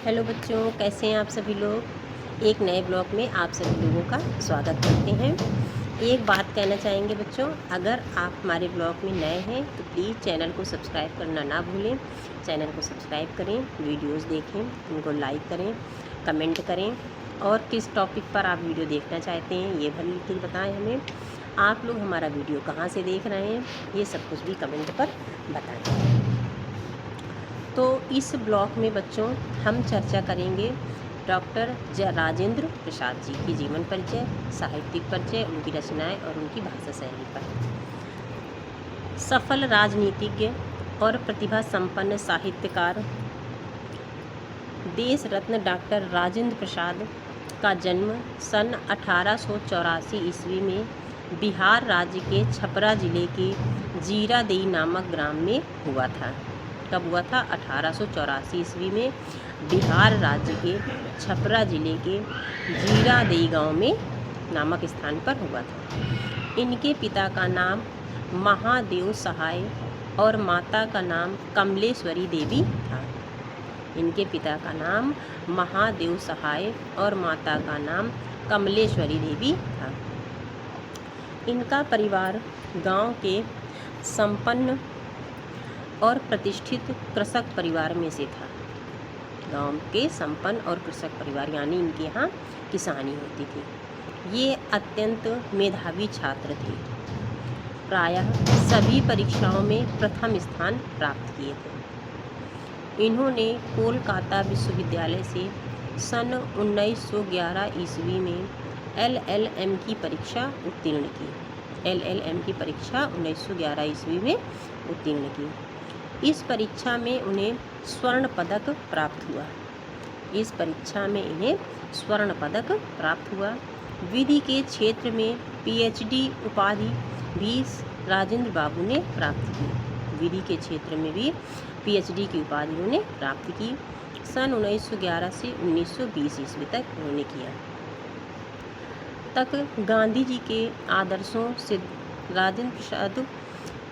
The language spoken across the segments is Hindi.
हेलो बच्चों, कैसे हैं आप सभी लोग। एक नए ब्लॉग में आप सभी लोगों का स्वागत करते हैं। एक बात कहना चाहेंगे बच्चों, अगर आप हमारे ब्लॉग में नए हैं तो प्लीज़ चैनल को सब्सक्राइब करना ना भूलें। चैनल को सब्सक्राइब करें, वीडियोस देखें, उनको लाइक करें, कमेंट करें और किस टॉपिक पर आप वीडियो देखना चाहते हैं ये भी बताएं हमें। आप लोग हमारा वीडियो कहाँ से देख रहे हैं ये सब कुछ भी कमेंट पर बताएँ। तो इस ब्लॉग में बच्चों हम चर्चा करेंगे डॉक्टर राजेंद्र प्रसाद जी की जीवन परिचय, साहित्यिक परिचय, उनकी रचनाएं और उनकी भाषा शैली पर। सफल राजनीतिज्ञ और प्रतिभा संपन्न साहित्यकार देश रत्न डॉक्टर राजेंद्र प्रसाद का जन्म सन 1884 ईस्वी में बिहार राज्य के छपरा जिले के जीरादेई नामक ग्राम में हुआ था। कब हुआ था? 1884 ईस्वी में बिहार राज्य के छपरा जिले के जीरादेई गांव में नामक स्थान पर हुआ था। इनके पिता का नाम महादेव सहाय और माता का नाम कमलेश्वरी देवी था। इनके पिता का नाम महादेव सहाय और माता का नाम कमलेश्वरी देवी था। इनका परिवार गांव के संपन्न और प्रतिष्ठित कृषक परिवार में से था। गांव के संपन्न और कृषक परिवार यानी इनके यहाँ किसानी होती थी। ये अत्यंत मेधावी छात्र थे। प्रायः सभी परीक्षाओं में प्रथम स्थान प्राप्त किए थे। इन्होंने कोलकाता विश्वविद्यालय से सन 1911 ईस्वी में LLM की परीक्षा उत्तीर्ण की। LLM की परीक्षा 1911 ईस्वी में उत्तीर्ण की। इस परीक्षा में उन्हें स्वर्ण पदक प्राप्त हुआ। इस परीक्षा में इन्हें स्वर्ण पदक प्राप्त हुआ। विधि के क्षेत्र में PhD उपाधि भी राजेंद्र बाबू ने प्राप्त की। विधि के क्षेत्र में भी PhD की उपाधि उन्होंने प्राप्त की। सन 1911 से 1920 ईस्वी तक उन्होंने किया। तक गांधी जी के आदर्शों से राजेंद्र प्रसाद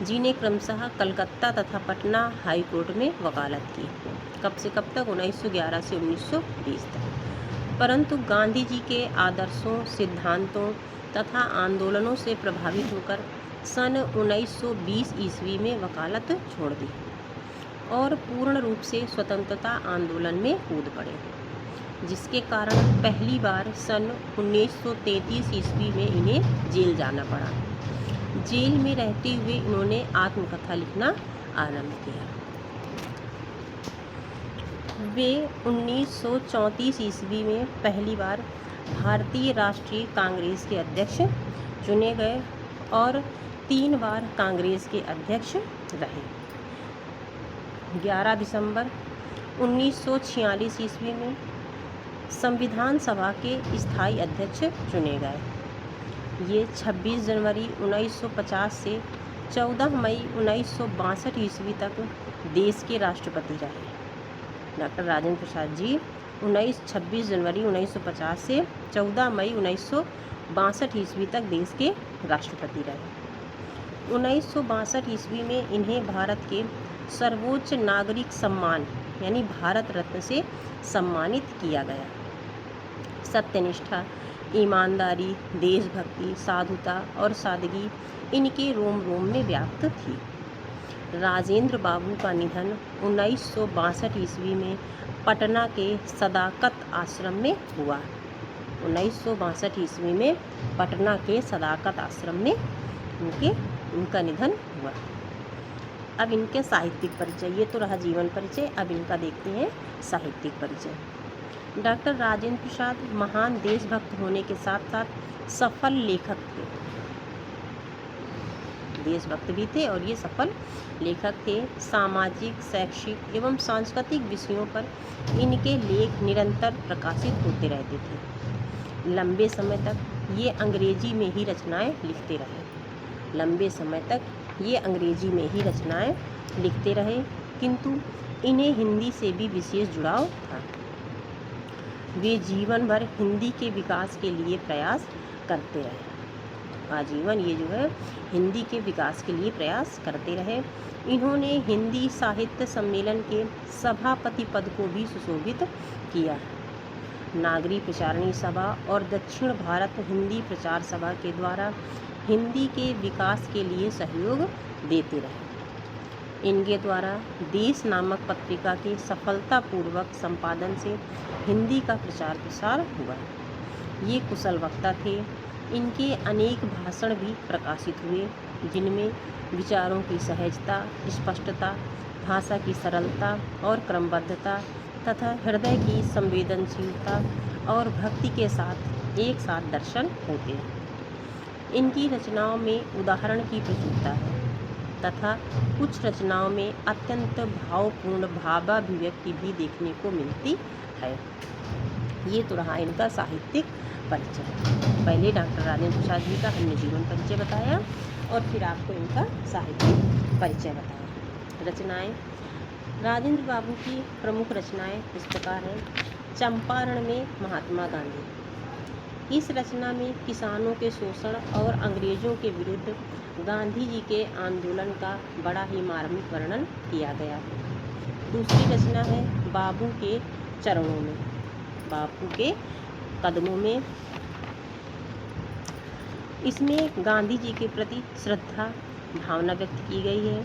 जी ने क्रमशः कलकत्ता तथा पटना हाई कोर्ट में वकालत की। कब से कब तक? 1911 से 1920 तक। परंतु गांधी जी के आदर्शों, सिद्धांतों तथा आंदोलनों से प्रभावित होकर सन 1920 ईस्वी में वकालत छोड़ दी और पूर्ण रूप से स्वतंत्रता आंदोलन में कूद पड़े, जिसके कारण पहली बार सन 1933 ईस्वी में इन्हें जेल जाना पड़ा। जेल में रहते हुए इन्होंने आत्मकथा लिखना आरंभ किया। वे 1934 ईस्वी में पहली बार भारतीय राष्ट्रीय कांग्रेस के अध्यक्ष चुने गए और 3 बार कांग्रेस के अध्यक्ष रहे। 11 दिसंबर 1946 ईस्वी में संविधान सभा के स्थायी अध्यक्ष चुने गए। ये 26 जनवरी 1950 से 14 मई 1962 ईस्वी तक देश के राष्ट्रपति रहे। डॉक्टर राजेंद्र प्रसाद जी 26 जनवरी 1950 से 14 मई 1962 ईस्वी तक देश के राष्ट्रपति रहे। 1962 ईस्वी में इन्हें भारत के सर्वोच्च नागरिक सम्मान यानी भारत रत्न से सम्मानित किया गया। सत्यनिष्ठा, ईमानदारी, देशभक्ति, साधुता और सादगी इनके रोम रोम में व्याप्त थी। राजेंद्र बाबू का निधन 1962 ईस्वी में पटना के सदाकत आश्रम में हुआ। 1962 ईस्वी में पटना के सदाकत आश्रम में उनका निधन हुआ। अब इनके साहित्यिक परिचय, ये तो रहा जीवन परिचय। अब इनका देखते हैं साहित्यिक परिचय। डॉक्टर राजेंद्र प्रसाद महान देशभक्त होने के साथ साथ सफल लेखक थे। देशभक्त भी थे और ये सफल लेखक थे। सामाजिक, शैक्षिक एवं सांस्कृतिक विषयों पर इनके लेख निरंतर प्रकाशित होते रहते थे। लंबे समय तक ये अंग्रेजी में ही रचनाएं लिखते रहे। लंबे समय तक ये अंग्रेजी में ही रचनाएं लिखते रहे, किंतु इन्हें हिंदी से भी विशेष जुड़ाव था। वे जीवन भर हिंदी के विकास के लिए प्रयास करते रहे। आजीवन ये जो है हिंदी के विकास के लिए प्रयास करते रहे। इन्होंने हिंदी साहित्य सम्मेलन के सभापति पद को भी सुशोभित किया। नागरी प्रचारणी सभा और दक्षिण भारत हिंदी प्रचार सभा के द्वारा हिंदी के विकास के लिए सहयोग देते रहे। इनके द्वारा देश नामक पत्रिका के सफलतापूर्वक संपादन से हिंदी का प्रचार प्रसार हुआ। ये कुशल वक्ता थे। इनके अनेक भाषण भी प्रकाशित हुए, जिनमें विचारों की सहजता, स्पष्टता, भाषा की सरलता और क्रमबद्धता तथा हृदय की संवेदनशीलता और भक्ति के साथ एक साथ दर्शन होते हैं। इनकी रचनाओं में उदाहरण की प्रचुरता है तथा कुछ रचनाओं में अत्यंत भावपूर्ण भावाभिव्यक्ति भी देखने को मिलती है। ये तो रहा इनका साहित्यिक परिचय। पहले डॉक्टर राजेंद्र प्रसाद जी का हमने जीवन परिचय बताया और फिर आपको इनका साहित्यिक परिचय बताया। रचनाएं, राजेंद्र बाबू की प्रमुख रचनाएं इस प्रकार हैं। चंपारण में महात्मा गांधी। इस रचना में किसानों के शोषण और अंग्रेजों के विरुद्ध गांधी जी के आंदोलन का बड़ा ही मार्मिक वर्णन किया गया है। दूसरी रचना है बाबू के चरणों में, बापू के कदमों में। इसमें गांधी जी के प्रति श्रद्धा भावना व्यक्त की गई है।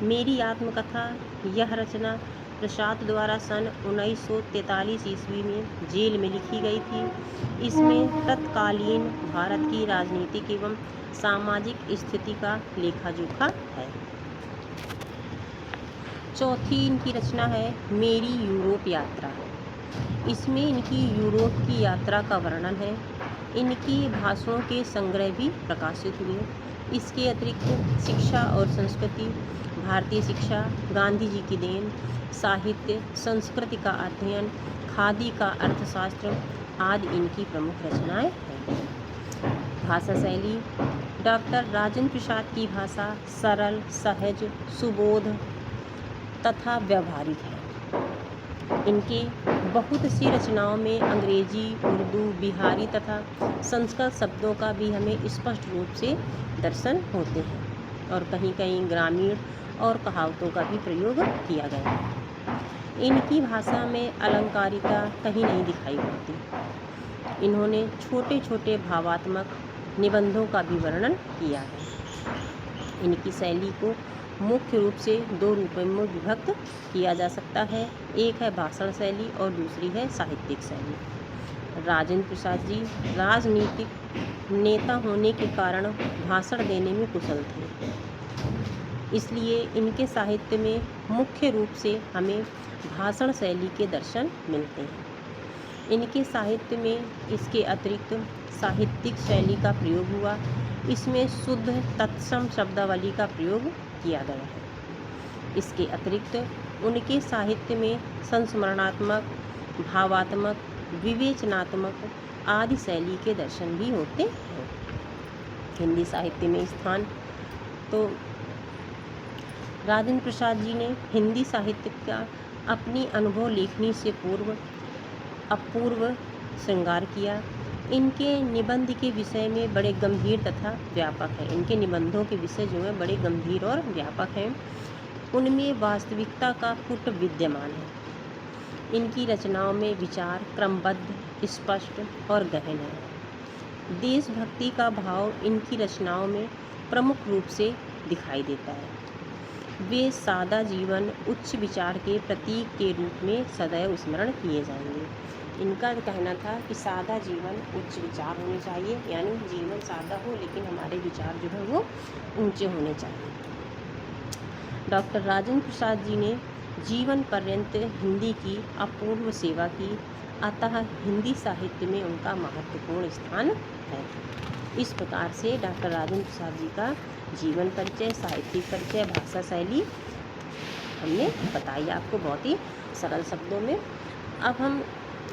मेरी आत्मकथा, यह रचना प्रसाद द्वारा सन 1943 ईस्वी में जेल में लिखी गई थी। इसमें तत्कालीन भारत की राजनीतिक एवं सामाजिक स्थिति का लेखा जोखा है। चौथी इनकी रचना है मेरी यूरोप यात्रा। इसमें इनकी यूरोप की यात्रा का वर्णन है। इनकी भाषणों के संग्रह भी प्रकाशित हुए। इसके अतिरिक्त शिक्षा और संस्कृति, भारतीय शिक्षा, गांधी जी की देन, साहित्य, संस्कृति का अध्ययन, खादी का अर्थशास्त्र आदि इनकी प्रमुख रचनाएं हैं। भाषा शैली, डॉक्टर राजेंद्र प्रसाद की भाषा सरल, सहज, सुबोध तथा व्यवहारिक है। इनके बहुत सी रचनाओं में अंग्रेजी, उर्दू, बिहारी तथा संस्कृत शब्दों का भी हमें स्पष्ट रूप से दर्शन होते हैं और कहीं कहीं ग्रामीण और कहावतों का भी प्रयोग किया गया है। इनकी भाषा में अलंकारिता कहीं नहीं दिखाई पड़ती। इन्होंने छोटे छोटे भावात्मक निबंधों का भी वर्णन किया है। इनकी शैली को मुख्य रूप से दो रूपों में विभक्त किया जा सकता है। एक है भाषण शैली और दूसरी है साहित्यिक शैली। राजेंद्र प्रसाद जी राजनीतिक नेता होने के कारण भाषण देने में कुशल थे, इसलिए इनके साहित्य में मुख्य रूप से हमें भाषण शैली के दर्शन मिलते हैं। इनके साहित्य में इसके अतिरिक्त साहित्यिक शैली का प्रयोग हुआ। इसमें शुद्ध तत्सम शब्दावली का प्रयोग किया गया है। इसके अतिरिक्त उनके साहित्य में संस्मरणात्मक, भावात्मक, विवेचनात्मक आदि शैली के दर्शन भी होते हैं। हिंदी साहित्य में स्थान, तो राजेंद्र प्रसाद जी ने हिंदी साहित्य का अपनी अनुभव लेखनी से पूर्व अपूर्व श्रृंगार किया। इनके निबंध के विषय में बड़े गंभीर तथा व्यापक है। इनके निबंधों के विषय जो है बड़े गंभीर और व्यापक हैं। उनमें वास्तविकता का पुट विद्यमान है। इनकी रचनाओं में विचार क्रमबद्ध, स्पष्ट और गहन है। देशभक्ति का भाव इनकी रचनाओं में प्रमुख रूप से दिखाई देता है। वे सादा जीवन उच्च विचार के प्रतीक के रूप में सदैव स्मरण किए जाएंगे। इनका कहना था कि सादा जीवन उच्च विचार होने चाहिए, यानी जीवन सादा हो लेकिन हमारे विचार जो है वो ऊंचे होने चाहिए। डॉक्टर राजेंद्र प्रसाद जी ने जीवन पर्यंत हिंदी की अपूर्व सेवा की, अतः हिंदी साहित्य में उनका महत्वपूर्ण स्थान है। इस प्रकार से डॉक्टर राजेंद्र प्रसाद जी का जीवन परिचय, साहित्यिक परिचय, भाषा शैली हमने बताई आपको बहुत ही सरल शब्दों में। अब हम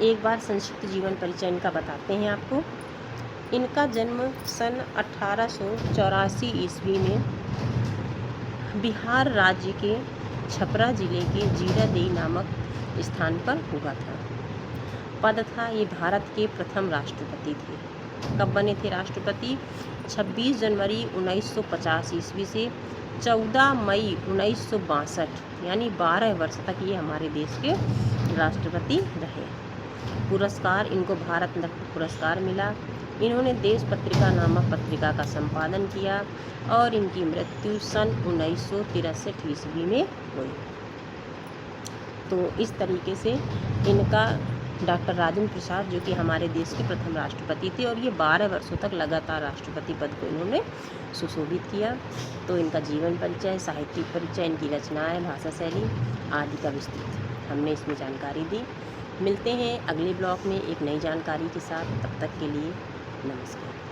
एक बार संक्षिप्त जीवन परिचय इनका बताते हैं आपको। इनका जन्म सन 1884 ईस्वी में बिहार राज्य के छपरा जिले के जीरादेई नामक स्थान पर हुआ था। पद था, ये भारत के प्रथम राष्ट्रपति थे। कब बने थे राष्ट्रपति? 26 जनवरी 1950 ईस्वी से 14 मई 1962, यानी 12 वर्ष तक ये हमारे देश के राष्ट्रपति रहे। पुरस्कार, इनको भारत रत्न पुरस्कार मिला। इन्होंने देश पत्रिका नामक पत्रिका का संपादन किया और इनकी मृत्यु सन 1963 ईस्वी में हुई। तो इस तरीके से इनका डॉक्टर राजेंद्र प्रसाद, जो कि हमारे देश के प्रथम राष्ट्रपति थे, और ये 12 वर्षों तक लगातार राष्ट्रपति पद को इन्होंने सुशोभित किया। तो इनका जीवन परिचय, साहित्यिक परिचय, इनकी रचनाएं, भाषा शैली आदि का विस्तृत हमने इसमें जानकारी दी। मिलते हैं अगले ब्लॉग में एक नई जानकारी के साथ। तब तक के लिए नमस्कार।